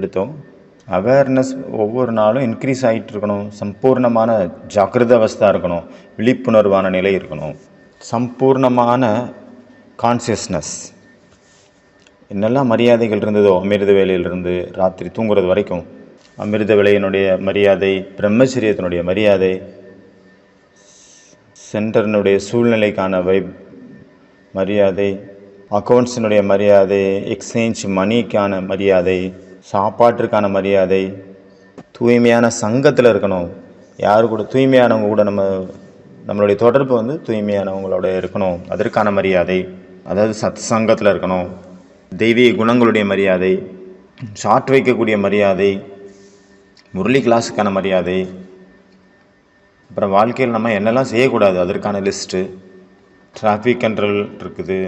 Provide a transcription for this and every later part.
எடுத்தோம். அவேர்னஸ் ஒவ்வொரு நாளும் இன்க்ரீஸ் ஆகிட்டு இருக்கணும். சம்பூர்ணமான ஜாக்கிரத அவஸ்தா இருக்கணும். விழிப்புணர்வான நிலை இருக்கணும். சம்பூர்ணமான கான்சியஸ்னஸ். என்னெல்லாம் மரியாதைகள் இருந்ததோ அமிர்த வேலையிலிருந்து ராத்திரி தூங்குறது வரைக்கும், அமிர்த வேலையினுடைய மரியாதை, பிரம்மச்சரியத்தினுடைய மரியாதை, சென்டர்னுடைய சூழ்நிலைக்கான மரியாதை, அக்கௌண்ட்ஸினுடைய மரியாதை, எக்ஸ்சேஞ்ச் மணிக்கான மரியாதை, சாப்பாட்டிற்கான மரியாதை, தூய்மையான சங்கத்தில் இருக்கணும். யாரு கூட தூய்மையானவங்க கூட நம்மளுடைய தொடர்பு தூய்மையானவங்களோட இருக்கணும். அதற்கான மரியாதை, அதாவது சத் சங்கத்தில் இருக்கணும். தெய்வீக குணங்களுடைய மரியாதை, ஷார்ட் வைக்கக்கூடிய மரியாதை, முரளி கிளாஸுக்கான மரியாதை, அப்புறம் வாழ்க்கையில் நம்ம என்னெல்லாம் செய்யக்கூடாது அதற்கான லிஸ்ட்டு, டிராஃபிக் கண்ட்ரோல் இருக்குது.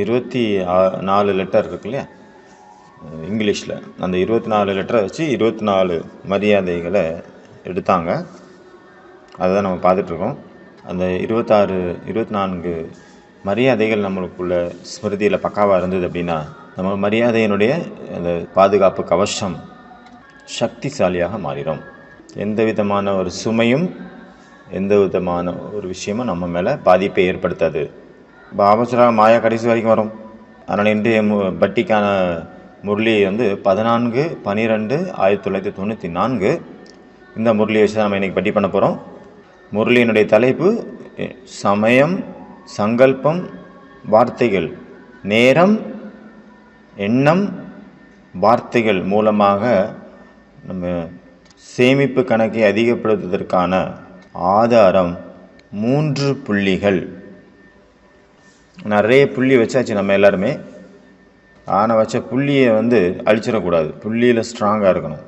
24 லெட்டர் இருக்கு இல்லையா இங்கிலீஷில், அந்த 24 லெட்டரை வச்சு 24 மரியாதைகளை எடுத்தாங்க. அதை தான் நம்ம பார்த்துட்ருக்கோம். அந்த 24 மரியாதைகள் நம்மளுக்குள்ள ஸ்மிருதியில் பக்காவாக இருந்தது அப்படின்னா, நம்ம மரியாதையினுடைய அந்த பாதுகாப்பு கவசம் சக்திசாலியாக மாறிடும். எந்த விதமான ஒரு சுமையும், எந்த விதமான ஒரு விஷயமும் நம்ம மேலே பாதிப்பை ஏற்படுத்தாது. பாபசுரா மாயா கடைசி வரைக்கும் வரும். அதனால் இன்றைய பட்டிக்கான முரளி 14/12/1994. இந்த முரளியை வச்சு நம்ம இன்றைக்கி பட்டி பண்ண போகிறோம். முரளியினுடைய தலைப்பு சமயம், சங்கல்பம், வார்த்தைகள், நேரம், எண்ணம், வார்த்தைகள் மூலமாக நம்ம சேமிப்பு கணக்கை அதிகப்படுத்துவதற்கான ஆதாரம் 3 புள்ளிகள். நிறைய புள்ளி வச்சாச்சு நம்ம எல்லாருமே. ஆனால் வச்ச புள்ளியை அழிச்சிடக்கூடாது. புள்ளியில் ஸ்ட்ராங்காக இருக்கணும்.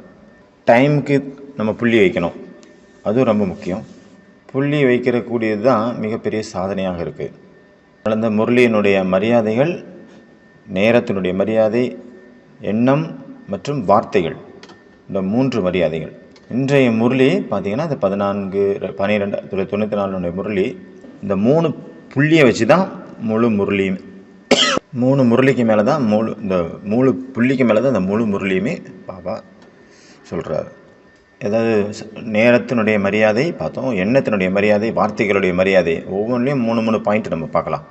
டைமுக்கு நம்ம புள்ளி வைக்கணும், அதுவும் ரொம்ப முக்கியம். புள்ளி வைக்கிறக்கூடியது தான் மிகப்பெரிய சாதனையாக இருக்குது. அந்த முரளியினுடைய மரியாதைகள், நேரத்தினுடைய மரியாதை, எண்ணம் மற்றும் வார்த்தைகள், இந்த 3 மரியாதைகள். இன்றைய முரளி பார்த்திங்கன்னா இந்த 14/12/1994 முரளி இந்த 3 புள்ளியை வச்சு தான் முழு முரளியும். 3 முரளிக்கு மேலே தான் இந்த 3 புள்ளிக்கு மேலே தான் இந்த முழு முரளியுமே பாபா சொல்கிறாரு. ஏதாவது நேரத்தினுடைய மரியாதை பார்த்தோம், எண்ணத்தினுடைய மரியாதை, வார்த்தைகளுடைய மரியாதை, ஒவ்வொன்றிலையும் 3 பாயிண்ட் நம்ம பார்க்கலாம்.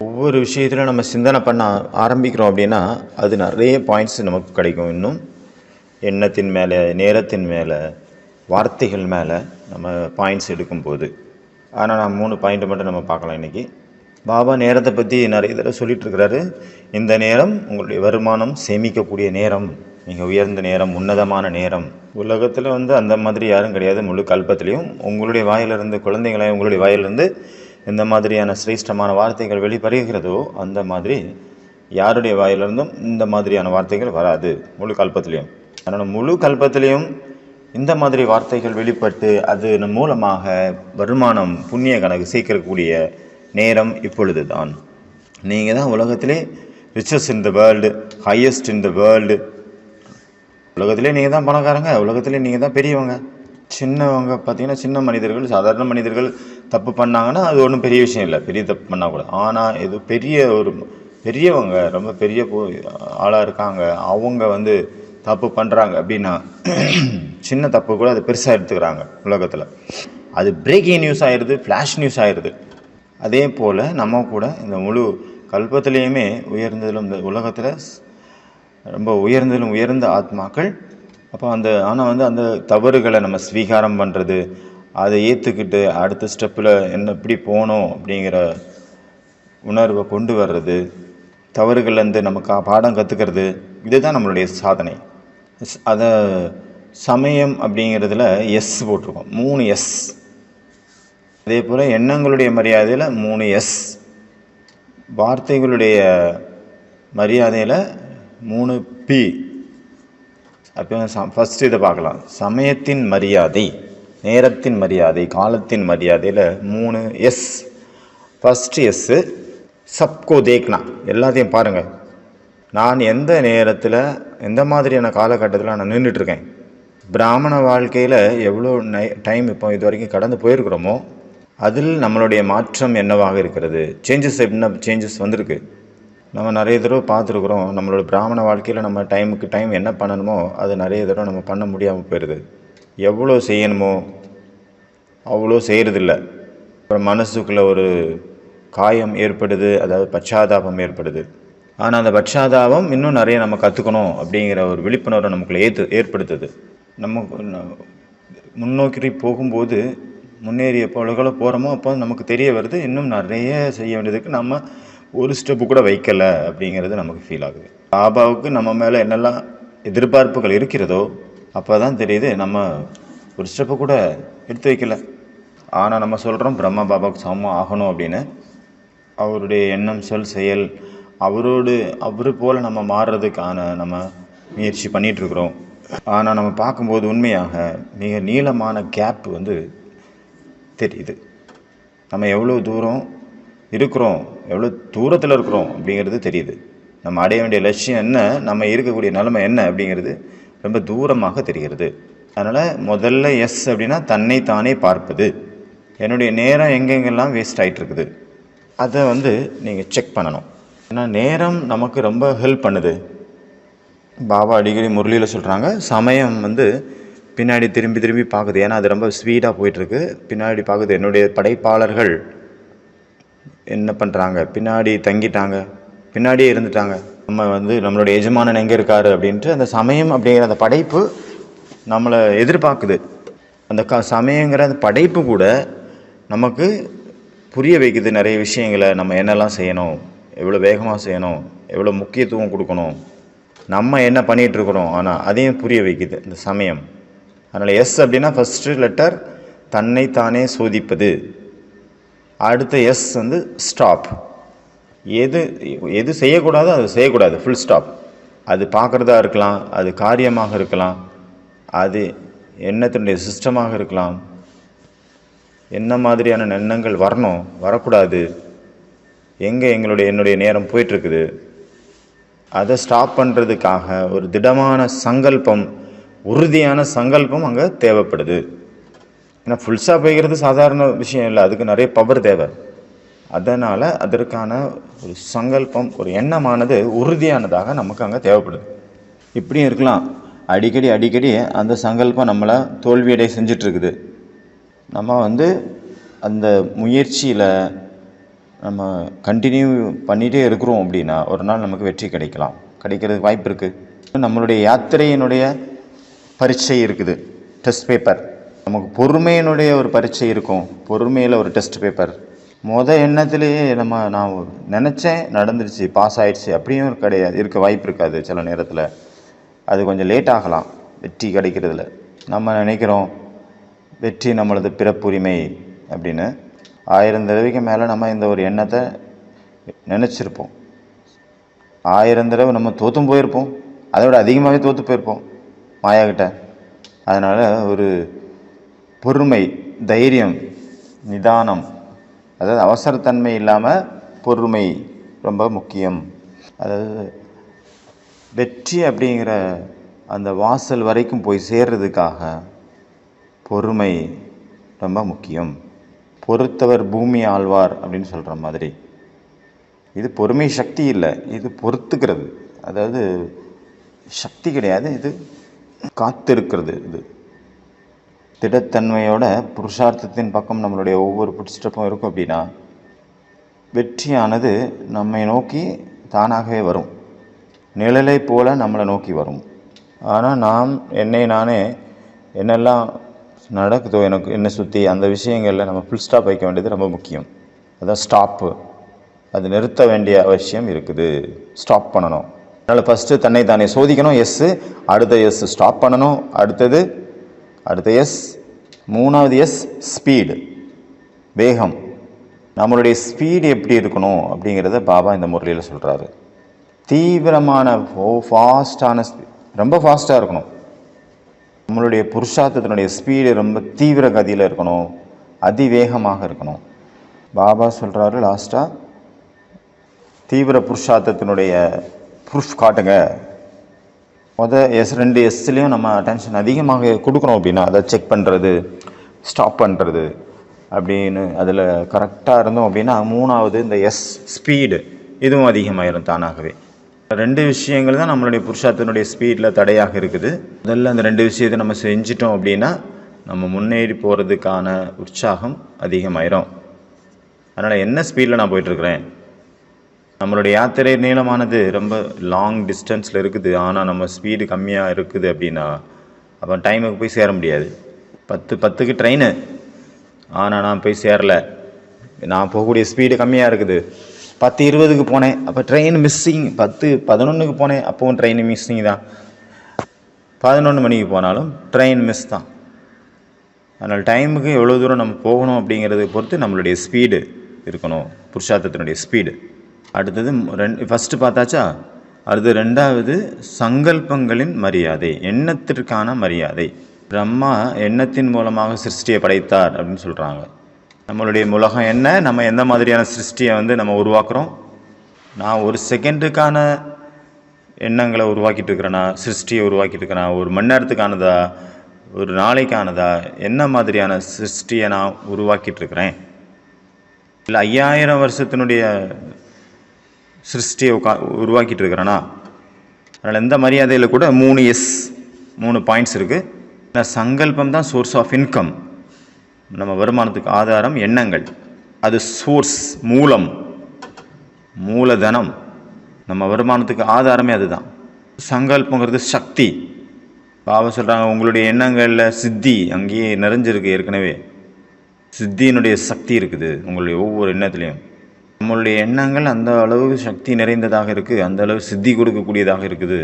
ஒவ்வொரு விஷயத்திலும் நம்ம சிந்தனை பண்ண ஆரம்பிக்கிறோம் அப்படின்னா அது நிறைய பாயிண்ட்ஸ் நமக்கு கிடைக்கும். இன்னும் எண்ணத்தின் மேலே, நேரத்தின் மேலே, வார்த்தைகள் மேலே நம்ம பாயிண்ட்ஸ் எடுக்கும்போது. ஆனால் நான் 3 பாயிண்ட்டை மட்டும் நம்ம பார்க்கலாம் இன்றைக்கி. பாபா நேரத்தை பற்றி நிறைய தடவை சொல்லிகிட்ருக்கிறாரு. இந்த நேரம் உங்களுடைய வருமானம் சேமிக்கக்கூடிய நேரம், மிக உயர்ந்த நேரம், உன்னதமான நேரம். உலகத்தில் அந்த மாதிரி யாரும் கிடையாது. முழு கல்பத்திலையும் உங்களுடைய வாயிலிருந்து, குழந்தைகளை உங்களுடைய வாயிலிருந்து எந்த மாதிரியான சிரேஷ்டமான வார்த்தைகள் வெளிப்படுகிறதோ அந்த மாதிரி யாருடைய வாயிலிருந்தும் இந்த மாதிரியான வார்த்தைகள் வராது முழு கல்பத்திலையும். அதனால் முழு கல்பத்திலையும் இந்த மாதிரி வார்த்தைகள் வெளிப்பட்டு அது மூலமாக வருமானம், புண்ணிய கணக்கு சேர்க்கக்கூடிய நேரம் இப்பொழுது தான். நீங்கள் தான் உலகத்திலே richest in the world, highest in the world. உலகத்திலே நீங்கள் தான் பணக்காரங்க, உலகத்திலே நீங்கள் தான் பெரியவங்க. சின்னவங்க பார்த்தீங்கன்னா சின்ன மனிதர்கள், சாதாரண மனிதர்கள் தப்பு பண்ணாங்கன்னா அது ஒன்றும் பெரிய விஷயம் இல்லை, பெரிய தப்பு பண்ணால் கூட. ஆனால் இது பெரியவங்க, ரொம்ப பெரிய ஆளாக இருக்காங்க, அவங்க தப்பு பண்ணுறாங்க அப்படின்னா சின்ன தப்பு கூட அது பெருசாக எடுத்துக்கிறாங்க உலகத்தில். அது பிரேக்கிங் நியூஸ் ஆயிடுது, ஃப்ளாஷ் நியூஸ் ஆயிடுது. அதே போல் நம்ம கூட இந்த முழு கல்பத்திலையுமே உயர்ந்ததிலும், இந்த உலகத்தில் ரொம்ப உயர்ந்ததிலும் உயர்ந்த ஆத்மாக்கள். அப்போ ஆனால் அந்த தவறுகளை நம்ம ஸ்வீகாரம் பண்ணுறது, அதை ஏற்றுக்கிட்டு அடுத்த ஸ்டெப்பில் எப்படி போகணும் அப்படிங்கிற உணர்வை கொண்டு வர்றது, தவறுகள்லேருந்து நமக்கு பாடம் கற்றுக்கிறது, இதுதான் நம்மளுடைய சாதனை. அதை சமயம் அப்படிங்கிறதுல எஸ் போட்டிருக்கோம், 3 எஸ். அதே போல் எண்ணங்களுடைய மரியாதையில் 3 எஸ், வார்த்தைகளுடைய மரியாதையில் 3 பி. அப்போ ஃபஸ்ட்டு இதை பார்க்கலாம். சமயத்தின் மரியாதை, நேரத்தின் மரியாதை, காலத்தின் மரியாதையில் 3 எஸ். ஃபஸ்ட்டு எஸ்ஸு சப்கோ தேக்னா, எல்லாத்தையும் பாருங்கள். நான் எந்த நேரத்தில், எந்த மாதிரியான காலகட்டத்தில் நான் நின்றுட்டுருக்கேன். பிராமண வாழ்க்கையில் எவ்வளோ டைம் இப்போ இது வரைக்கும் கடந்து போயிருக்கிறோமோ அதில் நம்மளுடைய மாற்றம் என்னவாக இருக்கிறது, என்ன சேஞ்சஸ் வந்திருக்கு. நம்ம நிறைய தடவை பார்த்துருக்குறோம், நம்மளோட பிராமண வாழ்க்கையில் நம்ம டைமுக்கு டைம் என்ன பண்ணணுமோ அது நிறைய தடவை நம்ம பண்ண முடியாமல் போயிடுது. எவ்வளோ செய்யணுமோ அவ்வளோ செய்கிறதில்ல. அப்புறம் மனசுக்குள்ளே ஒரு காயம் ஏற்படுது, அதாவது பச்சாதாபம் ஏற்படுது. ஆனால் அந்த பச்சாதாபம் இன்னும் நிறைய நம்ம கற்றுக்கணும் அப்படிங்கிற ஒரு விழிப்புணர்வை நமக்குள்ளே ஏற்படுத்துது. நம்ம முன்னோக்கி போகும்போது முன்னேறிய பொழுகளை போகிறோமோ அப்போ நமக்கு தெரிய வருது, இன்னும் நிறைய செய்ய வேண்டியதுக்கு நம்ம ஒரு ஸ்டெப்பு கூட வைக்கலை அப்படிங்கிறது நமக்கு ஃபீல் ஆகுது. பாபாவுக்கு நம்ம மேலே என்னெல்லாம் எதிர்பார்ப்புகள் இருக்கிறதோ அப்போ தான் தெரியுது நம்ம ஒரு ஸ்டெப்பு கூட எடுத்து வைக்கலை. ஆனால் நம்ம சொல்கிறோம் பிரம்மா பாபாவுக்கு சமம் ஆகணும் அப்படின்னு. அவருடைய எண்ணம், சொல், செயல் அவர் போல் நம்ம மாறுறதுக்கான நம்ம முயற்சி பண்ணிகிட்ருக்குறோம். ஆனால் நம்ம பார்க்கும்போது உண்மையாக மிக நீளமான கேப் தெரியுது. நம்ம எவ்வளோ தூரம் இருக்கிறோம், எவ்வளோ தூரத்தில் இருக்கிறோம் அப்படிங்கிறது தெரியுது. நம்ம அடைய வேண்டிய லட்சியம் என்ன, நம்ம இருக்கக்கூடிய நிலைமை என்ன அப்படிங்கிறது ரொம்ப தூரமாக தெரிகிறது. அதனால் முதல்ல எஸ் அப்படின்னா தன்னை தானே பார்ப்பது. என்னுடைய நேரம் எங்கெங்கெல்லாம் வேஸ்ட் ஆகிட்டுருக்குது அதை நீங்கள் செக் பண்ணணும். ஏன்னா நேரம் நமக்கு ரொம்ப ஹெல்ப் பண்ணுது. பாபா அடிக்கடி முரளியில் சொல்கிறாங்க, சமயம் பின்னாடி திரும்பி திரும்பி பார்க்குது. ஏன்னா அது ரொம்ப ஸ்பீடாக போயிட்டுருக்கு, பின்னாடி பார்க்குது. என்னுடைய படைப்பாளர்கள் என்ன பண்ணுறாங்க, பின்னாடி தங்கிட்டாங்க, பின்னாடியே இருந்துட்டாங்க. நம்ம நம்மளுடைய எஜமானன் எங்கே இருக்கார் அப்படின்ட்டு அந்த சமயம் அப்படிங்கிற அந்த படைப்பு நம்மளை எதிர்பார்க்குது. அந்த சமயங்கிற அந்த படைப்பு கூட நமக்கு புரிய வைக்குது நிறைய விஷயங்களை. நம்ம என்னெல்லாம் செய்யணும், எவ்வளோ வேகமாக செய்யணும், எவ்வளோ முக்கியத்துவம் கொடுக்கணும், நம்ம என்ன பண்ணிகிட்ருக்குறோம், ஆனால் அதையும் புரிய வைக்குது இந்த சமயம். அதனால் எஸ் அப்படின்னா ஃபஸ்ட்டு லெட்டர் தன்னை தானே சோதிப்பது. அடுத்த எஸ் ஸ்டாப். எது செய்யக்கூடாதோ அது செய்யக்கூடாது, ஃபுல் ஸ்டாப். அது பார்க்குறதா இருக்கலாம், அது காரியமாக இருக்கலாம், அது எண்ணத்தினுடைய சிஸ்டமாக இருக்கலாம். என்ன மாதிரியான எண்ணங்கள் வரணும், வரக்கூடாது, எங்கே என்னுடைய நேரம் போயிட்டுருக்குது, அதை ஸ்டாப் பண்ணுறதுக்காக ஒரு திடமான சங்கல்பம், உறுதியான சங்கல்பம் அங்கே தேவைப்படுது. ஏன்னா ஃபுல் ஸ்டாப் வைக்கிறது சாதாரண விஷயம் இல்லை, அதுக்கு நிறைய பவர் தேவை. அதனால் அதற்கான ஒரு சங்கல்பம், ஒரு எண்ணமானது உறுதியானதாக நமக்கு அங்கே தேவைப்படுது. இப்படியும் இருக்கலாம், அடிக்கடி அந்த சங்கல்பம் நம்மளை தோல்வியடை செஞ்சிட்ருக்குது. நம்ம அந்த முயற்சியில் நம்ம கண்டினியூ பண்ணிகிட்டே இருக்கிறோம் அப்படின்னா ஒரு நாள் நமக்கு வெற்றி கிடைக்கிறதுக்கு வாய்ப்பு இருக்குது. நம்மளுடைய யாத்திரையினுடைய பரீட்சை இருக்குது, டெஸ்ட் பேப்பர். நமக்கு பொறுமையினுடைய ஒரு பரீட்சை இருக்கும், பொறுமையில் ஒரு டெஸ்ட் பேப்பர். எண்ணத்துலேயே நான் நினச்சேன், நடந்துருச்சு, பாஸ் ஆகிடுச்சு அப்படியும் இருக்க வாய்ப்பு இருக்காது. சில நேரத்தில் அது கொஞ்சம் லேட் ஆகலாம் வெற்றி கிடைக்கிறதுல. நம்ம நினைக்கிறோம் வெற்றி நம்மளது பிறப்புரிமை அப்படின்னு. 1000 தடவைக்கு மேலே நம்ம இந்த ஒரு எண்ணத்தை நினச்சிருப்போம். 1000 தடவை நம்ம தோற்றும் போயிருப்போம், அதை விட அதிகமாகவே தோற்று போயிருப்போம் மாயாக்கிட்ட. அதனால் ஒரு பொறுமை, தைரியம், நிதானம், அதாவது அவசரத்தன்மை இல்லாமல் பொறுமை ரொம்ப முக்கியம். அதாவது வெற்றி அப்படிங்கிற அந்த வாசல் வரைக்கும் போய் சேர்றதுக்காக பொறுமை ரொம்ப முக்கியம். பொறுத்தவர் பூமி ஆழ்வார் அப்படின்னு சொல்கிற மாதிரி இது பொறுமை சக்தி இல்லை, இது பொறுத்துக்கிறது. அதாவது சக்தி கிடையாது, இது காத்திருக்கிறது. இது திடத்தன்மையோட புருஷார்த்தத்தின் பக்கம் நம்மளுடைய ஒவ்வொரு புட்ஸ்டெப்பும் இருக்கும். அப்படின்னா வெற்றியானது நம்மை நோக்கி தானாகவே வரும், நிழலை போல நம்மளை நோக்கி வரும். ஆனால் நாம் நானே என்னெல்லாம் நடக்குதோ எனக்கு என்னை சுற்றி அந்த விஷயங்களில் நம்ம ஃபுல் ஸ்டாப் வைக்க வேண்டியது ரொம்ப முக்கியம். அதான் ஸ்டாப்பு, அது நிறுத்த வேண்டிய அவசியம் இருக்குது, ஸ்டாப் பண்ணணும். அதனால் ஃபஸ்ட்டு தன்னை தானே சோதிக்கணும், எஸ்ஸு. அடுத்த எஸ் ஸ்டாப் பண்ணணும், அடுத்த எஸ். 3வது எஸ் ஸ்பீடு, வேகம். நம்மளுடைய ஸ்பீடு எப்படி இருக்கணும் அப்படிங்கிறத பாபா இந்த முறையில் சொல்கிறாரு. தீவிரமான ஃபாஸ்டான ரொம்ப ஃபாஸ்ட்டாக இருக்கணும். நம்மளுடைய புருஷார்த்தத்தினுடைய ஸ்பீடு ரொம்ப தீவிர கதியில் இருக்கணும், அதிவேகமாக இருக்கணும். பாபா சொல்கிறாரு லாஸ்ட்டாக, தீவிர புருஷார்த்தத்தினுடைய ப்ரூஃப் காட்டுங்க. S2 எஸ்லேயும் நம்ம அட்டென்ஷன் அதிகமாக கொடுக்குறோம் அப்படின்னா அதை செக் பண்ணுறது, ஸ்டாப் பண்ணுறது அப்படின்னு அதில் கரெக்டாக இருந்தோம் அப்படின்னா 3வது இந்த எஸ் ஸ்பீடு, இதுவும் அதிகமாயிரும் தானாகவே. 2 விஷயங்கள் தான் நம்மளுடைய புருஷார்த்தத்தினுடைய ஸ்பீடில் தடையாக இருக்குது. முதல்ல அந்த 2 விஷயத்தை நம்ம செஞ்சிட்டோம் அப்படின்னா நம்ம முன்னேறி போகிறதுக்கான உற்சாகம் அதிகமாயிரும். அதனால் என்ன ஸ்பீடில் நான் போயிட்டுருக்கிறேன், நம்மளுடைய யாத்திரை நீளமானது ரொம்ப லாங் டிஸ்டன்ஸில் இருக்குது, ஆனால் நம்ம ஸ்பீடு கம்மியாக இருக்குது அப்படின்னா அப்போ டைமுக்கு போய் சேர முடியாது. 10:10க்கு ட்ரெயின், ஆனால் நான் போய் சேரலை, நான் போகக்கூடிய ஸ்பீடு கம்மியாக இருக்குது. 10:20க்கு போனேன், அப்போ ட்ரெயின் மிஸ்ஸிங். 10:11க்கு போனேன், அப்போவும் ட்ரெயின் மிஸ்ஸிங் தான். 11 மணிக்கு போனாலும் ட்ரெயின் மிஸ் தான். அதனால் டைமுக்கு எவ்வளோ தூரம் நம்ம போகணும் அப்படிங்கிறத பொறுத்து நம்மளுடைய ஸ்பீடு இருக்கணும், புருஷார்த்தத்தினுடைய ஸ்பீடு. அடுத்தது ஃபஸ்ட்டு பார்த்தாச்சா. அடுத்து 2வது சங்கல்பங்களின் மரியாதை, எண்ணத்திற்கான மரியாதை. பிரம்மா எண்ணத்தின் மூலமாக சிருஷ்டியை படைத்தார் அப்படின்னு சொல்கிறாங்க. நம்மளுடைய உலகம் என்ன, நம்ம எந்த மாதிரியான சிருஷ்டியை நம்ம உருவாக்குறோம். நான் ஒரு செகண்டுக்கான எண்ணங்களை உருவாக்கிட்டு இருக்கிறேன்னா, சிருஷ்டியை உருவாக்கிட்டு இருக்கிறேன்னா, ஒரு மணி நேரத்துக்கானதா, ஒரு நாளைக்கானதா, என்ன மாதிரியான சிருஷ்டியை நான் உருவாக்கிட்டு இருக்கிறேன், இல்லை 5000 வருஷத்தினுடைய சிருஷ்டியை உருவாக்கிட்டு இருக்கிறேன்னா. அதனால் எந்த மரியாதையில் கூட 3 பாயிண்ட்ஸ் இருக்குது. சங்கல்பம் தான் சோர்ஸ் ஆஃப் இன்கம், நம்ம வருமானத்துக்கு ஆதாரம் எண்ணங்கள். அது சோர்ஸ், மூலதனம், நம்ம வருமானத்துக்கு ஆதாரமே அதுதான். சங்கல்பங்கிறது சக்தி. பாபா சொல்கிறாங்க, உங்களுடைய எண்ணங்களில் சித்தி அங்கேயே நிறைஞ்சிருக்கு. ஏற்கனவே சித்தியினுடைய சக்தி இருக்குது உங்களுடைய ஒவ்வொரு எண்ணத்துலேயும். நம்மளுடைய எண்ணங்கள் அந்த அளவு சக்தி நிறைந்ததாக இருக்குது, அந்த அளவு சித்தி கொடுக்கக்கூடியதாக இருக்குது.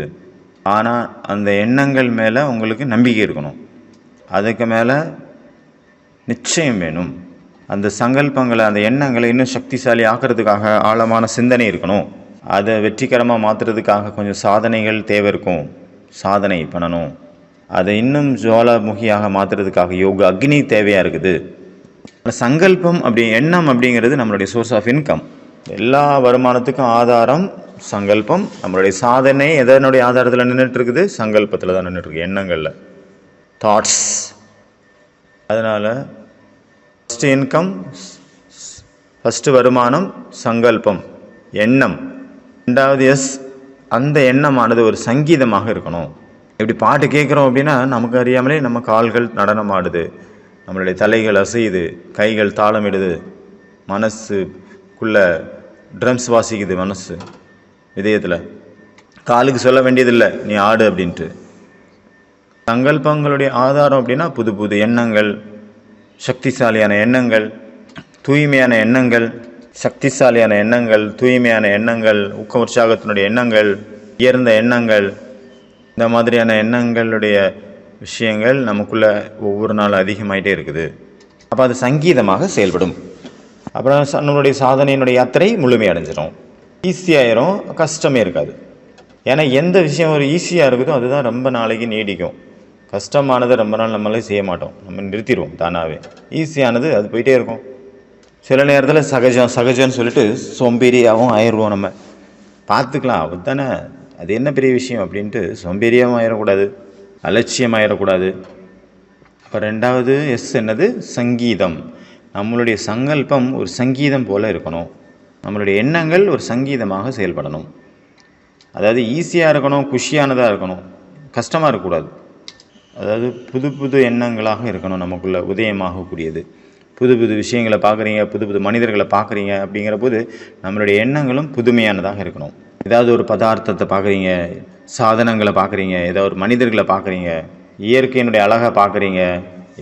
ஆனால் அந்த எண்ணங்கள் மேலே உங்களுக்கு நம்பிக்கை இருக்கணும், அதுக்கு மேலே நிச்சயம் வேணும். அந்த சங்கல்பங்களை, அந்த எண்ணங்களை இன்னும் சக்திசாலி ஆக்கிறதுக்காக ஆழமான சிந்தனை இருக்கணும். அதை வெற்றிகரமாக மாற்றுறதுக்காக கொஞ்சம் சாதனைகள் தேவை இருக்கும், சாதனை பண்ணணும். அதை இன்னும் ஜுவாலாமுகியாக மாற்றுறதுக்காக யோக அக்னி தேவையாக இருக்குது. சங்கல்பம் எண்ணம் அப்படிங்கிறது நம்மளுடைய சோர்ஸ் ஆஃப் இன்கம். எல்லா வருமானத்துக்கும் ஆதாரம் சங்கல்பம். நம்மளுடைய சாதனை எதனுடைய ஆதாரத்தில் நின்றுட்டு இருக்குது, சங்கல்பத்தில் தான் நின்றுட்டுருக்கு, எண்ணங்களில், தாட்ஸ். அதனால் ஃபஸ்ட்டு இன்கம், ஃபஸ்ட்டு வருமானம் சங்கல்பம், எண்ணம். 2வது அந்த எண்ணமானது ஒரு சங்கீதமாக இருக்கணும். இப்படி பாட்டு கேட்குறோம் அப்படின்னா நமக்கு அறியாமலே நம்ம கால்கள் நடனம் ஆடுது, நம்மளுடைய தலைகள் அசையுது, கைகள் தாளமிடுது, மனசுக்குள்ளே ட்ரம்ஸ் வாசிக்குது, மனசு இதயத்தில். காலுக்கு சொல்ல வேண்டியதில்லை நீ ஆடு அப்படின்ட்டு. சங்கல்பங்களுடைய ஆதாரம் அப்படின்னா புது புது எண்ணங்கள், சக்திசாலியான எண்ணங்கள், தூய்மையான எண்ணங்கள், சக்திசாலியான எண்ணங்கள், தூய்மையான எண்ணங்கள், ஊக்க உற்சாகத்தினுடைய எண்ணங்கள், உயர்ந்த எண்ணங்கள். இந்த மாதிரியான எண்ணங்களுடைய விஷயங்கள் நமக்குள்ளே ஒவ்வொரு நாள் அதிகமாகிட்டே இருக்குது. அப்போ அது சங்கீதமாக செயல்படும். அப்புறம் நம்மளுடைய சாதனையினுடைய யாத்திரை முழுமையடைஞ்சிடும், ஈஸியாயிரும், கஷ்டமே இருக்காது. ஏன்னா எந்த விஷயம் ஒரு ஈஸியாக இருக்குதோ அதுதான் ரொம்ப நாளைக்கு நீடிக்கும். கஷ்டமானதை ரொம்ப நாள் நம்மளே செய்ய மாட்டோம், நம்ம நிறுத்திடுவோம் தானாகவே. ஈஸியானது அது போயிட்டே இருக்கும். சில நேரத்தில் சகஜம்னு சொல்லிட்டு சோம்பேறியாகவும் ஆயிடுவோம். நம்ம பார்த்துக்கலாம், அதுதானே, அது என்ன பெரிய விஷயம் அப்படின்ட்டு சோம்பேறியாகவும் ஆயிடக்கூடாது, அலட்சியம் ஆயிடக்கூடாது. அப்போ 2வது என்னது, சங்கீதம். நம்மளுடைய சங்கல்பம் ஒரு சங்கீதம் போல் இருக்கணும், நம்மளுடைய எண்ணங்கள் ஒரு சங்கீதமாக செயல்படணும். அதாவது ஈஸியாக இருக்கணும், குஷியானதாக இருக்கணும், கஷ்டமாக இருக்கக்கூடாது. அதாவது புது புது எண்ணங்களாக இருக்கணும், நமக்குள்ளே உதயமாகக்கூடியது. புது புது விஷயங்களை பார்க்குறீங்க, புது புது மனிதர்களை பார்க்குறீங்க அப்படிங்கிற போது நம்மளுடைய எண்ணங்களும் புதுமையானதாக இருக்கணும். ஏதாவது ஒரு பதார்த்தத்தை பார்க்குறீங்க, சாதனங்களை பார்க்குறீங்க, ஏதாவது ஒரு மனிதர்களை பார்க்குறீங்க, இயற்கையினுடைய அழகை பார்க்குறீங்க,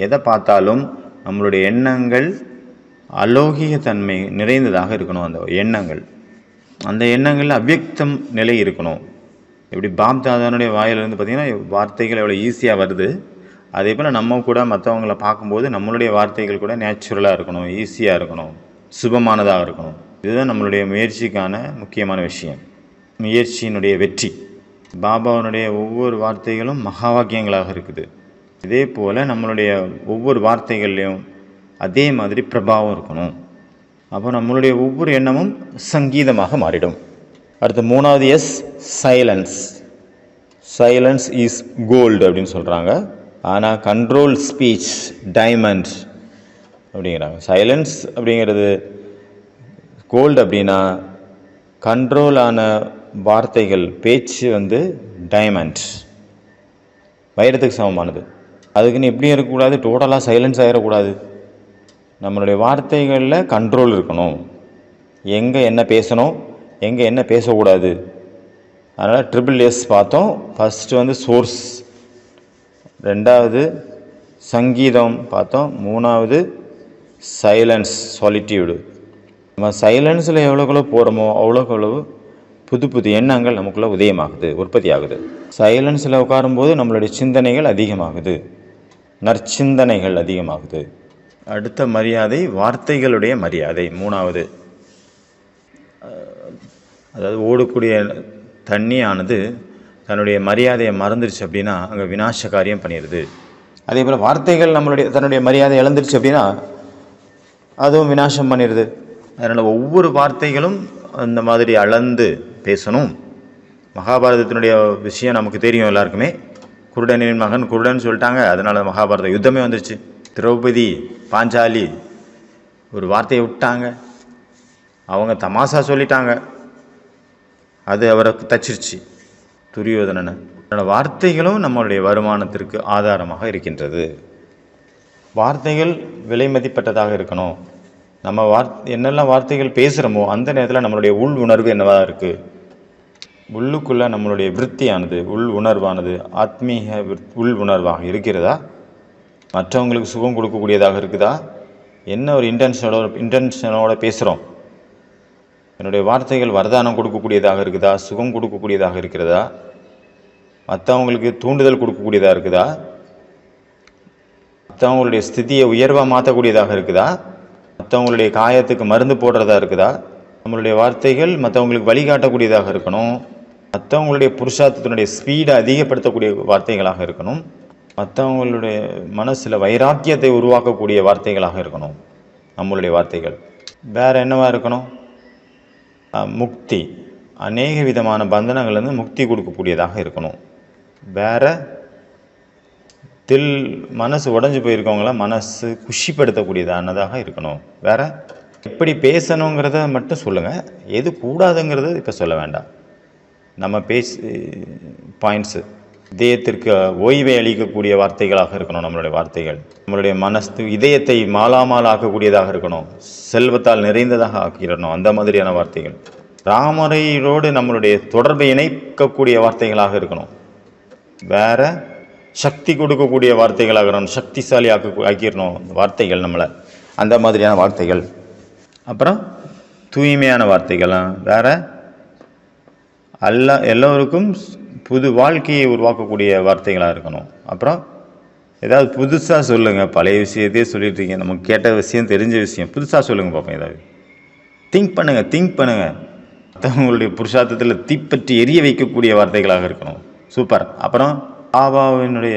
எதை பார்த்தாலும் நம்மளுடைய எண்ணங்கள் அலௌகிக தன்மை நிறைந்ததாக இருக்கணும். அந்த எண்ணங்களில் அவ்யக்தம் நிலை இருக்கணும். எப்படி பாப் தாதானுடைய வாயிலிருந்து பார்த்திங்கன்னா வார்த்தைகள் எவ்வளோ ஈஸியாக வருது, அதே போல் நம்ம கூட மற்றவங்களை பார்க்கும்போது நம்மளுடைய வார்த்தைகள் கூட நேச்சுரலாக இருக்கணும், ஈஸியாக இருக்கணும், சுபமானதாக இருக்கணும். இதுதான் நம்மளுடைய முயற்சிக்கான முக்கியமான விஷயம், முயற்சியினுடைய வெற்றி. பாபாவினுடைய ஒவ்வொரு வார்த்தைகளும் மகா வாக்கியங்களாக இருக்குது. இதே போல் நம்மளுடைய ஒவ்வொரு வார்த்தைகள்லையும் அதே மாதிரி பிரபாவம் இருக்கணும். அப்போ நம்மளுடைய ஒவ்வொரு எண்ணமும் சங்கீதமாக மாறிடும். அடுத்து 3வது சைலன்ஸ். சைலன்ஸ் இஸ் கோல்டு அப்படின்னு சொல்கிறாங்க. ஆனால் கண்ட்ரோல் ஸ்பீச் டைமண்ட் அப்படிங்கிறாங்க. சைலன்ஸ் அப்படிங்கிறது கோல்டு அப்படின்னா கண்ட்ரோலான வார்த்தைகள், பேச்சு வந்து டைமண்ட், வைரத்துக்கு சமமானது. அதுக்குன்னு எப்படியும் இருக்கக்கூடாது, டோட்டலாக சைலன்ஸ் ஆகிடக்கூடாது. நம்மளுடைய வார்த்தைகளில் கண்ட்ரோல் இருக்கணும். எங்கே என்ன பேசணும், எங்கே என்ன பேசக்கூடாது. அதனால் SSS பார்த்தோம். ஃபஸ்ட்டு வந்து சோர்ஸ், ரெண்டாவது சங்கீதம் பார்த்தோம், மூணாவது சைலன்ஸ், சாலிட்யூடு. நம்ம சைலன்ஸில் எவ்வளோக்களோ போகிறோமோ அவ்வளோக்களவு புது புது எண்ணங்கள் நமக்குள்ளே உதயமாகுது, உற்பத்தி ஆகுது. சைலன்ஸில் உட்காரும்போது நம்மளுடைய சிந்தனைகள் அதிகமாகுது, நற்சிந்தனைகள் அதிகமாகுது. அடுத்த மரியாதை வார்த்தைகளுடைய மரியாதை, மூணாவது. அதாவது ஓடக்கூடிய தண்ணியானது தன்னுடைய மரியாதையை மறந்துடுச்சு அப்படின்னா அங்கே விநாச காரியம் பண்ணிடுது. அதே போல் வார்த்தைகள் தன்னுடைய மரியாதை இழந்துருச்சு அப்படின்னா அதுவும் விநாசம் பண்ணிடுது. அதனால் ஒவ்வொரு வார்த்தைகளும் அந்த மாதிரி அளந்து பேசணும். மகாபாரதத்தினுடைய விஷயம் நமக்கு தெரியும் எல்லாருக்குமே. குருடனின் மகன் குருடன் சொல்லிட்டாங்க, அதனால் மகாபாரத யுத்தமே வந்துருச்சு. திரௌபதி, பாஞ்சாலி ஒரு வார்த்தையை விட்டாங்க, அவங்க தமாசா சொல்லிட்டாங்க, அது அவருக்கு தச்சிருச்சு துரியோதனனை. அதனால் வார்த்தைகளும் நம்மளுடைய வருமானத்திற்கு ஆதாரமாக இருக்கின்றது. வார்த்தைகள் விலை மதிப்பட்டதாக இருக்கணும். நம்ம என்னெல்லாம் வார்த்தைகள் பேசுகிறோமோ அந்த நேரத்தில் நம்மளுடைய உள் உணர்வு என்னவாக இருக்குது, உள்ளுக்குள்ளே நம்மளுடைய விருத்தியானது, உள் உணர்வானது ஆத்மீக உள் உணர்வாக இருக்கிறதா, மற்றவங்களுக்கு சுகம் கொடுக்கக்கூடியதாக இருக்குதா, என்ன ஒரு இன்டென்ஷனோட பேசுகிறோம். என்னுடைய வார்த்தைகள் வரதானம் கொடுக்கக்கூடியதாக இருக்குதா, சுகம் கொடுக்கக்கூடியதாக இருக்கிறதா, மற்றவங்களுக்கு தூண்டுதல் கொடுக்கக்கூடியதாக இருக்குதா, மற்றவங்களுடைய ஸ்திதியை உயர்வாக மாற்றக்கூடியதாக இருக்குதா, மற்றவங்களுடைய காயத்துக்கு மருந்து போடுறதா இருக்குதா. நம்மளுடைய வார்த்தைகள் மற்றவங்களுக்கு வழிகாட்டக்கூடியதாக இருக்கணும். மற்றவங்களுடைய புருஷார்த்தத்தினுடைய ஸ்பீடை அதிகப்படுத்தக்கூடிய வார்த்தைகளாக இருக்கணும். மற்றவங்களுடைய மனசில் வைராக்கியத்தை உருவாக்கக்கூடிய வார்த்தைகளாக இருக்கணும் நம்மளுடைய வார்த்தைகள். வேறு என்னவா இருக்கணும், முக்தி, அநேக விதமான பந்தனங்கள்லேருந்து முக்தி கொடுக்கக்கூடியதாக இருக்கணும். வேறு மனசு உடஞ்சி போயிருக்கவங்களாம் மனசு குஷிப்படுத்தக்கூடியதானதாக இருக்கணும். வேறு எப்படி பேசணுங்கிறத மட்டும் சொல்லுங்கள், எது கூடாதுங்கிறது இப்போ சொல்ல வேண்டாம். நம்ம பாயிண்ட்ஸு இதயத்திற்கு ஓய்வை அளிக்கக்கூடிய வார்த்தைகளாக இருக்கணும் நம்மளுடைய வார்த்தைகள். நம்மளுடைய இதயத்தை மாலாமால் ஆக்கக்கூடியதாக இருக்கணும், செல்வத்தால் நிறைந்ததாக ஆக்கிடணும், அந்த மாதிரியான வார்த்தைகள். ராமரையோடு நம்மளுடைய தொடர்பை இணைக்கக்கூடிய வார்த்தைகளாக இருக்கணும். வேறு சக்தி கொடுக்கக்கூடிய வார்த்தைகளாக இருக்கணும், சக்திசாலி ஆக்கிடணும் வார்த்தைகள் நம்மளை, அந்த மாதிரியான வார்த்தைகள். அப்புறம் தூய்மையான வார்த்தைகள்லாம். வேறு எல்லோருக்கும் புது வாழ்க்கையை உருவாக்கக்கூடிய வார்த்தைகளாக இருக்கணும். அப்புறம் ஏதாவது புதுசாக சொல்லுங்கள், பழைய விஷயத்தையே சொல்லிட்டுருக்கீங்க, நமக்கு கேட்ட விஷயம், தெரிஞ்ச விஷயம், புதுசாக சொல்லுங்கள் பார்ப்போம். ஏதாவது திங்க் பண்ணுங்கள். மற்றவங்களுடைய புருஷார்த்தத்தில் தீப்பற்றி எரிய வைக்கக்கூடிய வார்த்தைகளாக இருக்கணும். சூப்பர். அப்புறம் பாபாவினுடைய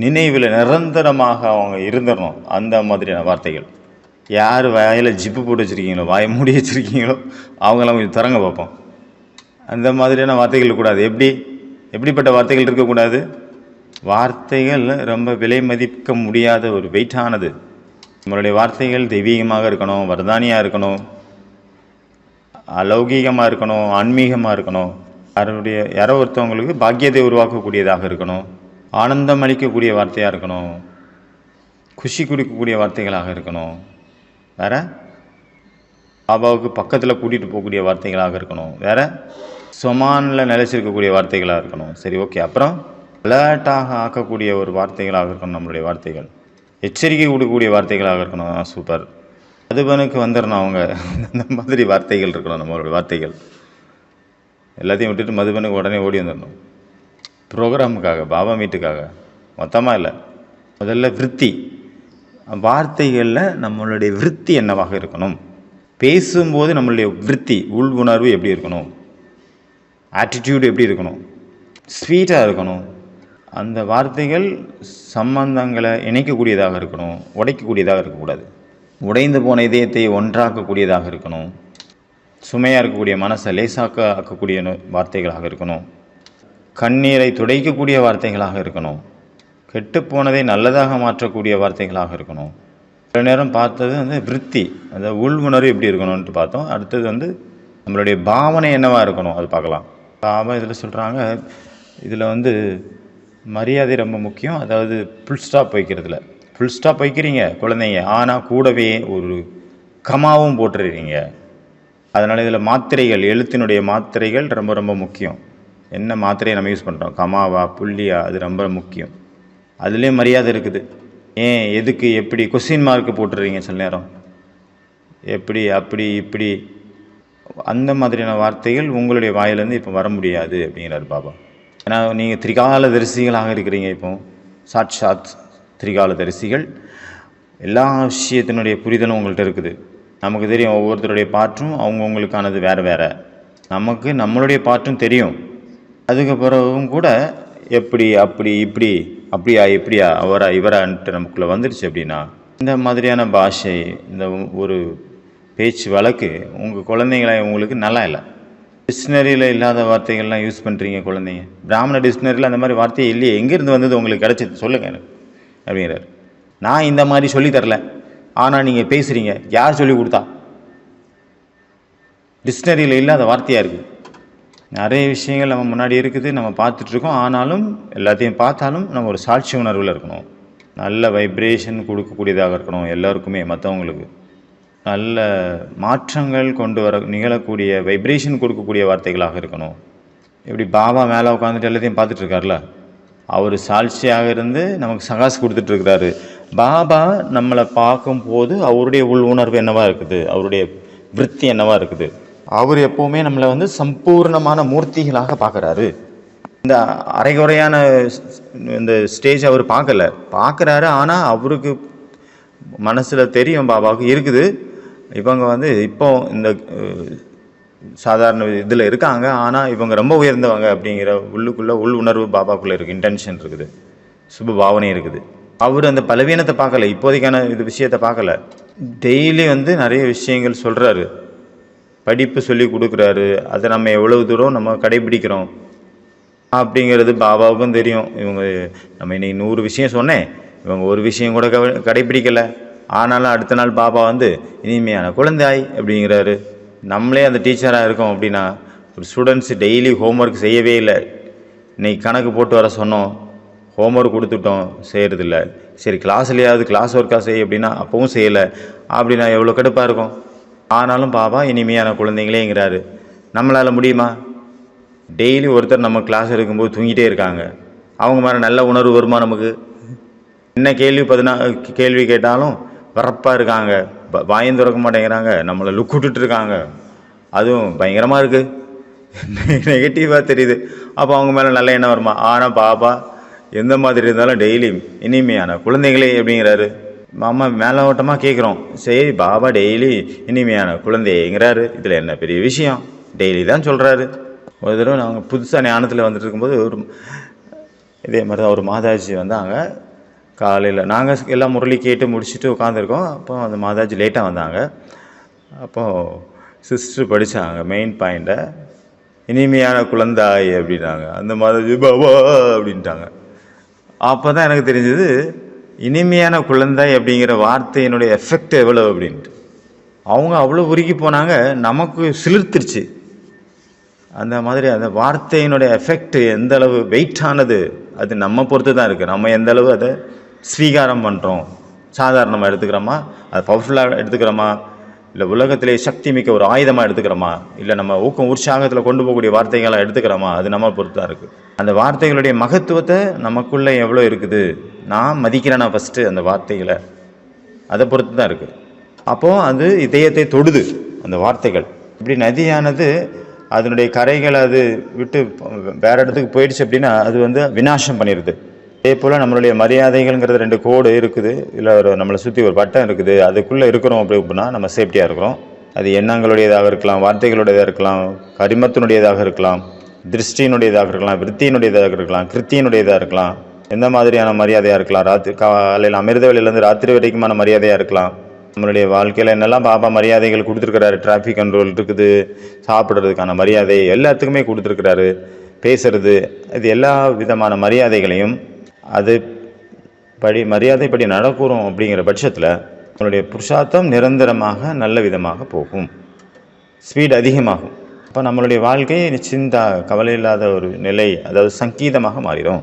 நினைவில் நிரந்தரமாக அவங்க இருந்துடணும், அந்த மாதிரியான வார்த்தைகள். யார் வாயில் ஜிப்பு போட்டு வச்சுருக்கீங்களோ, வாயை மூடி வச்சுருக்கீங்களோ அவங்களாம் கொஞ்சம் தரங்க பார்ப்போம். அந்த மாதிரியான வார்த்தைகள் கூடாது. எப்படிப்பட்ட வார்த்தைகள் இருக்கக்கூடாது, வார்த்தைகள் ரொம்ப விலை மதிக்க முடியாத ஒரு வெயிட்டானது. நம்மளுடைய வார்த்தைகள் தெய்வீகமாக இருக்கணும், வரதானியாக இருக்கணும், அலௌகீகமாக இருக்கணும், ஆன்மீகமாக இருக்கணும். யாரோ ஒருத்தவங்களுக்கு பாக்கியத்தை உருவாக்கக்கூடியதாக இருக்கணும், ஆனந்தம் அளிக்கக்கூடிய வார்த்தையாக இருக்கணும், குஷி கொடுக்கக்கூடிய வார்த்தைகளாக இருக்கணும். வேறு பாபாவுக்கு பக்கத்தில் கூட்டிகிட்டு போகக்கூடிய வார்த்தைகளாக இருக்கணும். வேறு சொமானில் நிலைச்சிருக்கக்கூடிய வார்த்தைகளாக இருக்கணும். சரி, ஓகே. அப்புறம் அலர்ட்டாக ஆக்கக்கூடிய ஒரு வார்த்தைகளாக இருக்கணும் நம்மளுடைய வார்த்தைகள். எச்சரிக்கை கொடுக்கக்கூடிய வார்த்தைகளாக இருக்கணும். சூப்பர். மதுபனுக்கு வந்துடணும் அவங்க, அந்த மாதிரி வார்த்தைகள் இருக்கணும் நம்மளுடைய வார்த்தைகள். எல்லாத்தையும் விட்டுட்டு மதுபனுக்கு உடனே ஓடி வந்துடணும், ப்ரோக்ராமுக்காக, பாபா மீட்டுக்காக, மொத்தமாக இல்லை. முதல்ல விருத்தி, வார்த்தைகளில் நம்மளுடைய விருத்தி என்னவாக இருக்கணும், பேசும்போது நம்மளுடைய விருத்தி, உள் உணர்வு எப்படி இருக்கணும், ஆட்டிடியூடு எப்படி இருக்கணும், ஸ்வீட்டாக இருக்கணும். அந்த வார்த்தைகள் சம்பந்தங்களை இணைக்கக்கூடியதாக இருக்கணும், உடைக்கக்கூடியதாக இருக்கக்கூடாது. உடைந்து போன இதயத்தை ஒன்றாக்கக்கூடியதாக இருக்கணும். சுமையாக இருக்கக்கூடிய மனசை லேசாக்கக்கூடிய வார்த்தைகளாக இருக்கணும். கண்ணீரை துடைக்கக்கூடிய வார்த்தைகளாக இருக்கணும். கெட்டுப்போனதை நல்லதாக மாற்றக்கூடிய வார்த்தைகளாக இருக்கணும். சில நேரம் பார்த்தது விருத்தி, அந்த உள் உணர்வு எப்படி இருக்கணும்ன்ட்டு பார்த்தோம். அடுத்தது நம்மளுடைய பாவனை என்னவாக இருக்கணும் அது பார்க்கலாம். பாபா இதில் சொல்கிறாங்க, இதில் மரியாதை ரொம்ப முக்கியம். அதாவது ஃபுல் ஸ்டாப் வைக்கிறதுல ஃபுல் ஸ்டாப் வைக்கிறீங்க குழந்தைங்க, ஆனால் கூடவே ஒரு கமாவும் போட்டுடுறீங்க. அதனால் இதில் மாத்திரைகள், எழுத்தினுடைய மாத்திரைகள் ரொம்ப ரொம்ப முக்கியம். என்ன மாத்திரையை நம்ம யூஸ் பண்ணுறோம், கமாவா புள்ளியா, அது ரொம்ப முக்கியம். அதுலேயே மரியாதை இருக்குது. ஏன், எதுக்கு, எப்படி, கொஸ்டின் மார்க்கு போட்டுடுறீங்க சில நேரம். எப்படி, அப்படி, இப்படி, அந்த மாதிரியான வார்த்தைகள் உங்களுடைய வாயிலேருந்து இப்போ வர முடியாது அப்படிங்கிறார் பாபா. ஏன்னா நீங்கள் திரிகாலதரிசிகளாக இருக்கிறீங்க. இப்போ சாட்சாத் திரிகாலதரிசிகள். எல்லா விஷயத்தினுடைய புரிதலும் உங்கள்கிட்ட இருக்குது. நமக்கு தெரியும் ஒவ்வொருத்தருடைய பாற்றும் அவங்கவுங்களுக்கானது வேறு வேறு. நமக்கு நம்மளுடைய பாற்றும் தெரியும். அதுக்கப்புறவும் கூட எப்படி, அப்படி, இப்படி, அப்படியா, இப்படியா, அவரா, இவரான்ட்டு நமக்குள்ளே வந்துடுச்சு அப்படின்னா, இந்த மாதிரியான பாஷை, இந்த ஒரு பேச்சு வழக்கு உங்கள் குழந்தைங்களை உங்களுக்கு நல்லா இல்லை. டிக்ஷனரியில் இல்லாத வார்த்தைகள்லாம் யூஸ் பண்ணுறீங்க குழந்தைங்க. பிராமண டிக்ஷனரியில் அந்த மாதிரி வார்த்தையே இல்லையே, எங்கேருந்து வந்தது உங்களுக்கு கிடச்சிது சொல்லுங்கள் எனக்கு அப்படிங்கிறார். நான் இந்த மாதிரி சொல்லித்தரல, ஆனால் நீங்கள் பேசுகிறீங்க, யார் சொல்லி கொடுத்தா? டிக்ஷனரியில் இல்லாத வார்த்தையாக இருக்குது. நிறைய விஷயங்கள் நம்ம முன்னாடி இருக்குது, நம்ம பார்த்துட்ருக்கோம். ஆனாலும் எல்லாத்தையும் பார்த்தாலும் நம்ம ஒரு சாட்சி உணர்வில் இருக்கணும். நல்ல வைப்ரேஷன் கொடுக்கக்கூடியதாக இருக்கணும். எல்லாருக்குமே, மற்றவங்களுக்கு நல்ல மாற்றங்கள் கொண்டு வர நிகழக்கூடிய வைப்ரேஷன் கொடுக்கக்கூடிய வார்த்தைகளாக இருக்கணும். இப்படி பாபா மேலே உட்காந்துட்டு எல்லாத்தையும் பார்த்துட்ருக்காருல, அவர் சாட்சியாக இருந்து நமக்கு சகாசு கொடுத்துட்ருக்கிறாரு. பாபா நம்மளை பார்க்கும்போது அவருடைய உள் உணர்வு என்னவா இருக்குது, அவருடைய விருத்தி என்னவா இருக்குது. அவர் எப்போவுமே நம்மளை சம்பூர்ணமான மூர்த்திகளாக பார்க்குறாரு. இந்த அரைகுறையான இந்த ஸ்டேஜ் அவர் பார்க்குறாரு. ஆனால் அவருக்கு மனசில் தெரியும் பாபாவுக்கு இருக்குது இவங்க இப்போ இந்த சாதாரண இதில் இருக்காங்க, ஆனால் இவங்க ரொம்ப உயர்ந்தவங்க அப்படிங்கிற உள்ளுக்குள்ளே உள் உணர்வு பாபாக்குள்ளே இருக்குது. இன்டென்ஷன் இருக்குது, சுப பாவனை இருக்குது. அவர் அந்த பலவீனத்தை பார்க்கல, இப்போதைக்கான இது விஷயத்தை பார்க்கல. டெய்லி நிறைய விஷயங்கள் சொல்கிறாரு, படிப்பு சொல்லி கொடுக்குறாரு. அதை நம்ம எவ்வளவு தூரம் நம்ம கடைபிடிக்கிறோம் அப்படிங்கிறது பாபாவுக்கும் தெரியும். இவங்க நம்ம இன்னைக்கு 100 விஷயம் சொன்னேன், இவங்க ஒரு விஷயம் கூட கடைபிடிக்கலை. ஆனாலும் அடுத்த நாள் பாபா இனிமையான குழந்தாய் அப்படிங்கிறாரு. நம்மளே அந்த டீச்சராக இருக்கோம் அப்படின்னா, ஒரு ஸ்டூடெண்ட்ஸ் டெய்லி ஹோம்ஒர்க் செய்யவே இல்லை. இன்னைக்கு கணக்கு போட்டு வர சொன்னோம், ஹோம்ஒர்க் கொடுத்துட்டோம், செய்கிறதில்ல. சரி கிளாஸ்லையாவது கிளாஸ் ஒர்க்காக செய்ய அப்படின்னா அப்பவும் செய்யலை அப்படின்னா எவ்வளோ கடுப்பாக இருக்கும். ஆனாலும் பாபா இனிமையான குழந்தைங்களேங்கிறாரு. நம்மளால் முடியுமா? டெய்லி ஒருத்தர் நம்ம கிளாஸ் எடுக்கும்போது தூங்கிட்டே இருக்காங்க, அவங்க மேலே நல்ல உணர்வு வருமா நமக்கு? என்ன கேள்வி கேட்டாலும் வரப்பாக இருக்காங்க, வாயும் திறக்க மாட்டேங்கிறாங்க, நம்மளை லுக் விட்டுட்டு இருக்காங்க, அதுவும் பயங்கரமாக இருக்குது, நெகட்டிவாக தெரியுது. அப்போ அவங்க மேலே நல்ல எண்ணம் வருமா? ஆனால் பாபா எந்த மாதிரி இருந்தாலும் டெய்லி இனிமையான குழந்தைங்களே அப்படிங்கிறாரு. மாமா மேலோட்டமாக கேட்குறோம், சரி பாபா டெய்லி இனிமையான குழந்தைங்கிறாரு, இதில் என்ன பெரிய விஷயம்? டெய்லி தான் சொல்கிறாரு. ஒரு தடவை நாங்கள் புதுசாக ஞானத்தில் வந்துட்டு இருக்கும்போது இதே மாதிரி தான் ஒரு மாதாஜி வந்தாங்க. காலையில் நாங்கள் எல்லாம் முரளி கேட்டு முடிச்சுட்டு உட்காந்துருக்கோம். அப்போ அந்த மாதாஜி லேட்டாக வந்தாங்க. அப்போது சிஸ்டர் படித்தாங்க மெயின் பாயிண்ட்டை, இனிமையான குழந்தாய் அப்படின்னாங்க. அந்த மாதாஜி பாபா அப்படின்ட்டாங்க. அப்போ தான் எனக்கு தெரிஞ்சது இனிமையான குழந்தாய் அப்படிங்கிற வார்த்தையினுடைய எஃபெக்ட் எவ்வளோ அப்படின்ட்டு. அவங்க அவ்வளோ உருகி போனாங்க, நமக்கு சிலிர்த்துருச்சு. அந்த மாதிரி அந்த வார்த்தையினுடைய எஃபெக்ட் எந்த அளவு வெயிட்டானது அது நம்ம பொறுத்து தான் இருக்குது. நம்ம எந்த அளவு அதை ஸ்வீகாரம் பண்ணுறோம், சாதாரணமாக எடுத்துக்கிறோமா, அதை பவர்ஃபுல்லாக எடுத்துக்கிறோமா, இல்லை உலகத்திலே சக்தி மிக்க ஒரு ஆயுதமாக எடுத்துக்கிறோமா, இல்லை நம்ம ஊக்கம் உற்சாகத்தில் கொண்டு போகக்கூடிய வார்த்தைகளை எடுத்துக்கிறோமா, அது நம்ம பொறுத்து தான் இருக்குது. அந்த வார்த்தைகளுடைய மகத்துவத்தை நமக்குள்ளே எவ்வளோ இருக்குது, நான் மதிக்கிறேன்னா ஃபஸ்ட்டு அந்த வார்த்தைகளை, அதை பொறுத்து தான் இருக்குது. அப்போது அது இதயத்தை தொடுது அந்த வார்த்தைகள். இப்படி நதியானது அதனுடைய கரைகளை அது விட்டு வேறு இடத்துக்கு போயிடுச்சு அப்படின்னா அது விநாசம் பண்ணிடுது. அதே போல் நம்மளுடைய மரியாதைகள்ங்கிறது 2 கோடு இருக்குது, இல்லை நம்மளை சுற்றி ஒரு பட்டம் இருக்குது, அதுக்குள்ளே இருக்கிறோம் அப்படின்னா நம்ம சேஃப்டியாக இருக்கிறோம். அது எண்ணங்களுடையதாக இருக்கலாம், வார்த்தைகளுடையதாக இருக்கலாம், கரிமத்தினுடையதாக இருக்கலாம், திருஷ்டியினுடையதாக இருக்கலாம், விருத்தியினுடையதாக இருக்கலாம், கிருத்தியினுடையதாக இருக்கலாம், எந்த மாதிரியான மரியாதையாக இருக்கலாம், காலையில் அமிர்த வேளையிலேருந்து ராத்திரி வரைக்குமான மரியாதையாக இருக்கலாம். நம்மளுடைய வாழ்க்கையில் என்னெல்லாம் பாபா மரியாதைகள் கொடுத்துருக்கிறாரு, டிராஃபிக் கண்ட்ரோல் இருக்குது, சாப்பிட்றதுக்கான மரியாதை எல்லாத்துக்குமே கொடுத்துருக்கிறாரு, பேசுறது, இது எல்லா விதமான மரியாதைகளையும் அது மரியாதைப்படி நடக்கிறோம். அப்படிங்கிற பட்சத்தில் நம்மளுடைய புருஷார்த்தம் நிரந்தரமாக நல்ல விதமாக போகும். ஸ்பீடு அதிகமாகும். அப்போ நம்மளுடைய வாழ்க்கை சிந்தா கவலை இல்லாத ஒரு நிலை, அதாவது சங்கீதமாக மாறிடும்,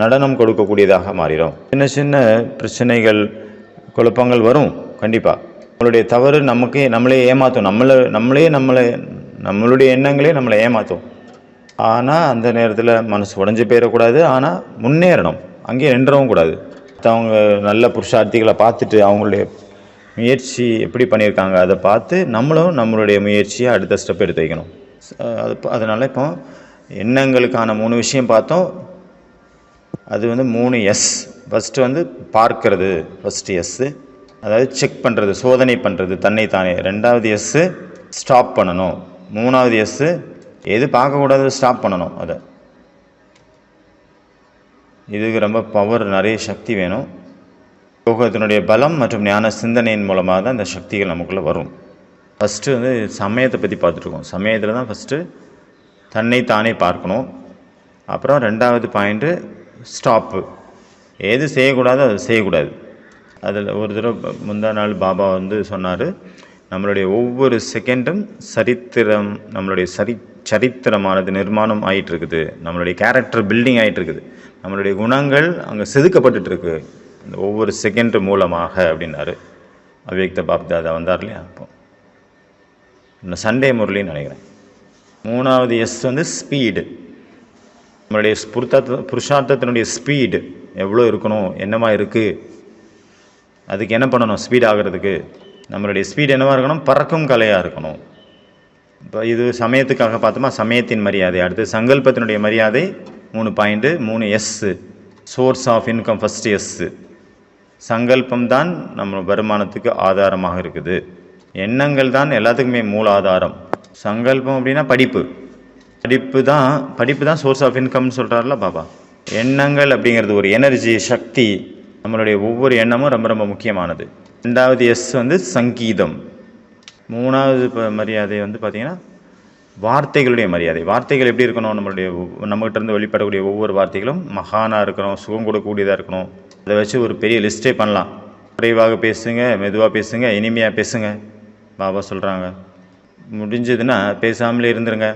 நடனம் கொடுக்கக்கூடியதாக மாறிடும். சின்ன சின்ன பிரச்சனைகள் குழப்பங்கள் வரும் கண்டிப்பாக. நம்மளுடைய தவறு நம்மளே ஏமாற்றும், நம்மளுடைய எண்ணங்களே நம்மளை ஏமாற்றும். ஆனால் அந்த நேரத்தில் மனசு உடஞ்சி போயிடக்கூடாது, ஆனால் முன்னேறணும், அங்கேயே நின்றவும் கூடாது. அவங்க நல்ல புருஷார்த்திகளை பார்த்துட்டு அவங்களுடைய முயற்சி எப்படி பண்ணியிருக்காங்க அதை பார்த்து நம்மளும் நம்மளுடைய முயற்சியை அடுத்த ஸ்டெப் எடுத்து வைக்கணும். அதனால் இப்போ எண்ணங்களுக்கான 3 விஷயம் பார்த்தோம். அது 3 எஸ். ஃபஸ்ட்டு பார்க்கறது, ஃபஸ்ட்டு எஸ்ஸு, அதாவது செக் பண்ணுறது, சோதனை பண்ணுறது தன்னைத்தானே. 2வது எஸ்ஸு ஸ்டாப் பண்ணணும். 3வது எஸ்ஸு எது பார்க்கக்கூடாது ஸ்டாப் பண்ணணும். அதை இதுக்கு ரொம்ப பவர், நிறைய சக்தி வேணும். யோகத்தினுடைய பலம் மற்றும் ஞான சிந்தனையின் மூலமாக தான் இந்த சக்திகள் நமக்குள்ளே வரும். ஃபஸ்ட்டு சமயத்தை பற்றி பார்த்துட்ருக்கோம். சமயத்தில் தான் ஃபஸ்ட்டு தன்னைத்தானே பார்க்கணும். அப்புறம் 2வது பாயிண்ட்டு ஸ்டாப்பு, எது செய்யக்கூடாது அதை செய்யக்கூடாது. அதில் ஒரு தடவை முந்தா நாள் பாபா சொன்னார், நம்மளுடைய ஒவ்வொரு செகண்டும் சரித்திரம், நம்மளுடைய சரித்திரமானது நிர்மாணம் ஆகிட்டுருக்குது, நம்மளுடைய கேரக்டர் பில்டிங் ஆகிட்டுருக்குது, நம்மளுடைய குணங்கள் அங்கே செதுக்கப்பட்டுருக்கு இந்த ஒவ்வொரு செகண்ட் மூலமாக அப்படின்னாரு. அவ்யக்த பாப்தாதா வந்தார் இல்லையா, அப்போ இந்த சண்டே முரளின்னு நினைக்கிறேன். 3வது எஸ் ஸ்பீடு, நம்மளுடைய புருஷார்த்தத்தினுடைய ஸ்பீடு எவ்வளோ இருக்கணும், என்னமா இருக்குது, அதுக்கு என்ன பண்ணணும் ஸ்பீட் ஆகிறதுக்கு. நம்மளுடைய ஸ்பீடு என்னவாக இருக்கணும், பறக்கும் கலையாக இருக்கணும். இப்போ இது சமயத்துக்காக பார்த்தோமா, சமயத்தின் மரியாதை. அடுத்து சங்கல்பத்தினுடைய மரியாதை 3 point, 3 S. Source of income first S. சங்கல்பம் தான் நம்ம வருமானத்துக்கு ஆதாரமாக இருக்குது. எண்ணங்கள் தான் எல்லாத்துக்குமே மூலாதாரம். சங்கல்பம் அப்படின்னா படிப்பு தான் சோர்ஸ் ஆஃப் இன்கம்னு சொல்கிறார்ல பாபா. எண்ணங்கள் அப்படிங்கிறது ஒரு எனர்ஜி, சக்தி. நம்மளுடைய ஒவ்வொரு எண்ணமும் ரொம்ப ரொம்ப முக்கியமானது. 2வது எஸ் சங்கீதம். 3வது மரியாதை பார்த்திங்கன்னா வார்த்தைகளுடைய மரியாதை. வார்த்தைகள் எப்படி இருக்கணும், நம்மகிட்ட இருந்து வெளிப்படக்கூடிய ஒவ்வொரு வார்த்தைகளும் மகானாக இருக்கணும், சுகம் கொடுக்கக்கூடியதாக இருக்கணும். அதை வச்சு ஒரு பெரிய லிஸ்ட்டே பண்ணலாம். குறைவாக பேசுங்க, மெதுவாக பேசுங்க, இனிமையாக பேசுங்க பாபா சொல்கிறாங்க. முடிஞ்சதுன்னா பேசாமலே இருந்துருங்க,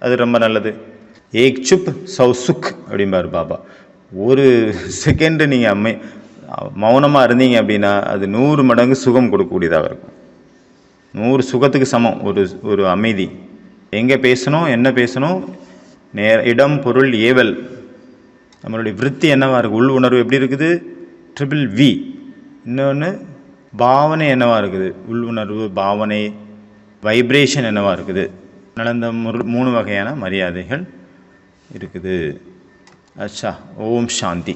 அது ரொம்ப நல்லது. ஏக் சுப் சௌ சுக் அப்படிம்பார் பாபா. ஒரு செகண்டு நீங்கள் மௌனமாக இருந்தீங்க அப்படின்னா அது 100 மடங்கு சுகம் கொடுக்கக்கூடியதாக இருக்கும். 100 சுகத்துக்கு சமம் ஒரு அமைதி. எங்கே பேசணும், என்ன பேசணும், இடம், பொருள், ஏவல். நம்மளுடைய விருத்தி என்னவாக இருக்குது, உள் உணர்வு எப்படி இருக்குது, VVV. இன்னொன்று பாவனை என்னவாக இருக்குது, உள் உணர்வு, பாவனை, வைப்ரேஷன் என்னவாக இருக்குது. அதனால் இந்த 3 வகையான மரியாதைகள் இருக்குது. அச்சா, ஓம் சாந்தி.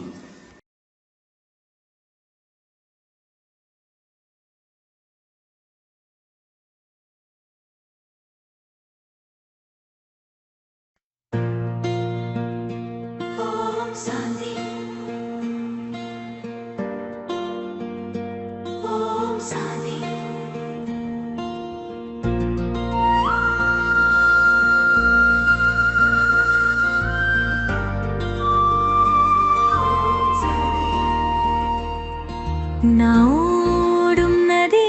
நாடும் நதி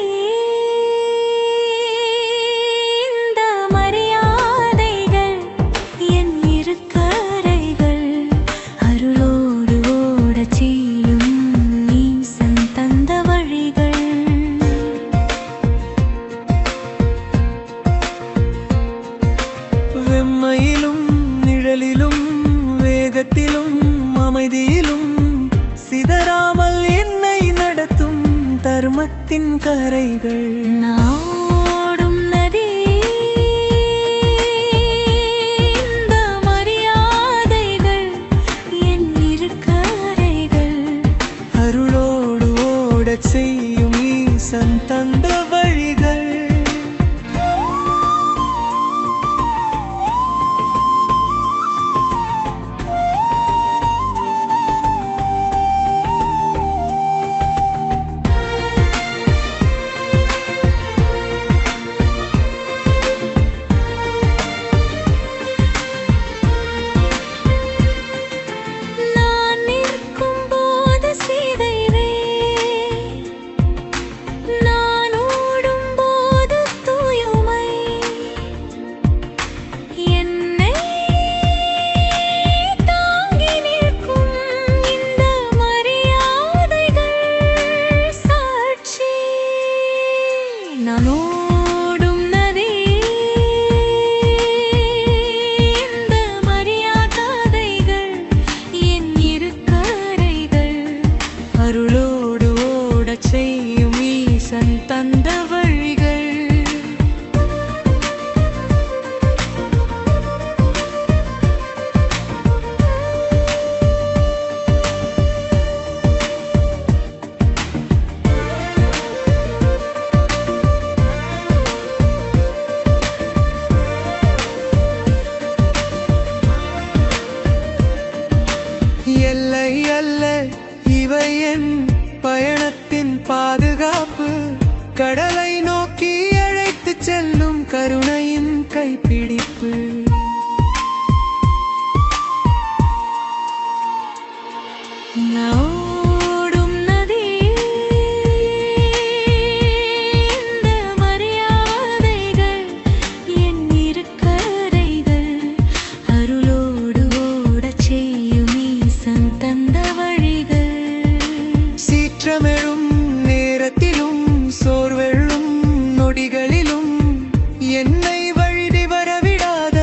இந்த மரியாதைகள் என் இருக்கரைகள் அருளோடு ஓடச் செய்யும் ஈசன் தந்த வழிகள். வெம்மையிலும் நிழலிலும் வேகத்திலும் அமைதியிலும் சிதறாமல் என்னை நடத்தும் தர்மத்தின் கரைகள். நாடும் நதி இந்த மரியாதைகள் என் இருக்கரைகள் அருளோடு ஓடச் செய்யும் ஈசன் தந்த வழிகள். பாதுகாப்பு, கடலை நோக்கி அழைத்து செல்லும் கருணையின் கைப்பிடிப்பு. ஓடும் நதி இந்த மரியாதைகள் என் இரு கரைகள் அருளோடு ஓடச் செய்யும் ஈசன் தந்த வழிகள். சீற்றமெழும் நேரத்திலும் சோர்வெழும் நொடிகளிலும் என்னை வழி வரவிடாத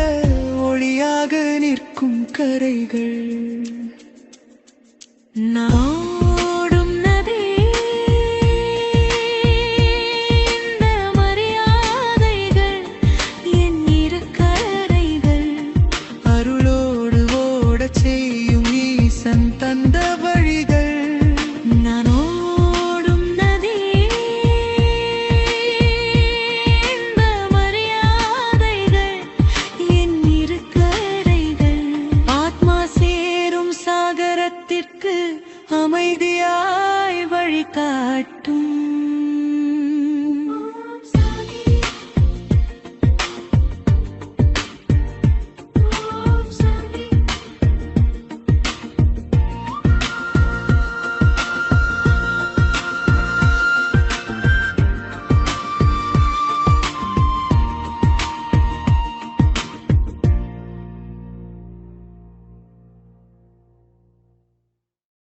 ஒளியாக நிற்கும் கரைகள். ஓடும் நதி இந்த மரியாதைகள் என் இரு கரைகள் அருளோடு ஓடச் செய்யும் ஈசன் தந்த வழிகள். நான் ஓடும் நதி இந்த மரியாதைகள் என் இரு கரைகள் ஆத்மா சேரும் சாகரத்திற்கு அமைதியாய் வழிகாட்டும்.